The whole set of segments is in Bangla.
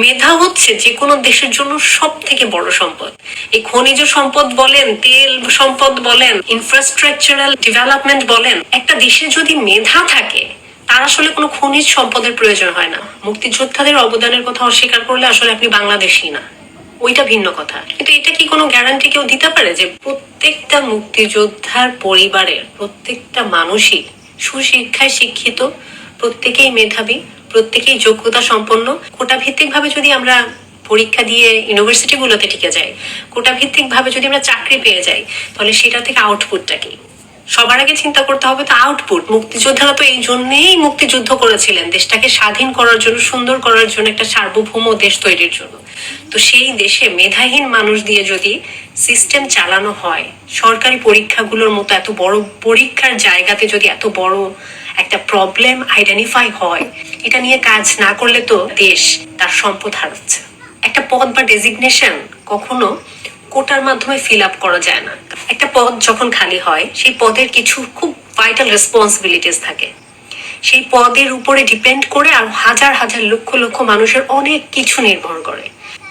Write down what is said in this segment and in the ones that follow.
মেধা হচ্ছে যে কোনো দেশের জন্য সব থেকে বড় সম্পদ। এই খনিজ সম্পদ বলেন, তেল সম্পদ বলেন, ইনফ্রাস্ট্রাকচারাল ডেভেলপমেন্ট বলেন, একটা দেশে যদি মেধা থাকে তার আসলে কোনো খনিজ সম্পদের প্রয়োজন হয় না। মুক্তিযোদ্ধাদের অবদানের কথা অস্বীকার করলে আসলে আপনি বাংলাদেশী না, ওইটা ভিন্ন কথা। কিন্তু এটা কি কোনো গ্যারান্টি কেউ দিতে পারে যে প্রত্যেকটা মুক্তিযোদ্ধার পরিবারের প্রত্যেকটা মানুষই সুশিক্ষায় শিক্ষিত, প্রত্যেকেই মেধাবী, প্রত্যেকেই যোগ্যতা সম্পন্ন? কোটা ভিত্তিক ভাবে যদি আমরা পরীক্ষা দিয়ে ইউনিভার্সিটি গুলোতে টিকে যাই, কোটা ভিত্তিক ভাবে যদি আমরা চাকরি পেয়ে যাই, তাহলে সেটা থেকে আউটপুটটা কি? সবার আগে চিন্তা করতে হবে তো আউটপুট। মুক্তিযোদ্ধারা তো এই জন্যেই মুক্তিযুদ্ধ করেছিলেন, দেশটাকে স্বাধীন করার জন্য, সুন্দর করার জন্য, একটা সার্বভৌম দেশ তৈরির জন্য। তো সেই দেশে মেধাহীন মানুষ দিয়ে যদি সিস্টেম চালানো হয়, সরকারি পরীক্ষাগুলোর মতো এত বড় পরীক্ষার জায়গাতে যদি এত বড় একটা প্রবলেম আইডেন্টিফাই হয়, এটা নিয়ে কাজ না করলে তো দেশ তার সম্পদ হারাচ্ছে। একটা পদ বা ডেজিগনেশন কখনো কোটার মাধ্যমে ফিল আপ করা যায় না। একটা পদ যখন খালি হয়, সেই পদের কিছু খুব ভাইটাল রেসপন্সিবিলিটিস থাকে, সেই পদের উপরে ডিপেন্ড করে আর হাজার হাজার লক্ষ লক্ষ মানুষের অনেক কিছু নির্ভর করে।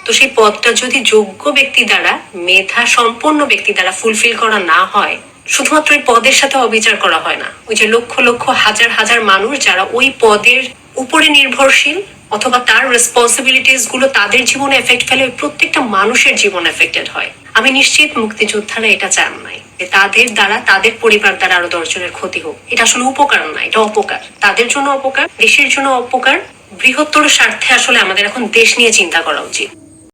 তো সেই পদটা যদি যোগ্য ব্যক্তি দ্বারা, মেধা সম্পন্ন ব্যক্তি দ্বারা ফুলফিল করা না হয়, শুধুমাত্র এই পদের সাথে অবিচার করা হয় না, ওই যে লক্ষ লক্ষ হাজার হাজার মানুষ যারা ওই পদের উপরে নির্ভরশীল অথবা তার রেসপন্সিবিলিটিস গুলো তাদের জীবনে এফেক্ট ফেলে, প্রত্যেকটা মানুষের জীবন এফেক্টেড হয়। আমি নিশ্চিত মুক্তিযোদ্ধারা এটা চান নাই যে তাদের দ্বারা, তাদের পরিবার দ্বারা আরো 10 জনের ক্ষতি হোক। এটা আসলে উপকার না, এটা অপকার। তাদের জন্য অপকার, দেশের জন্য অপকার। বৃহত্তর স্বার্থে আসলে আমাদের এখন দেশ নিয়ে চিন্তা করা উচিত।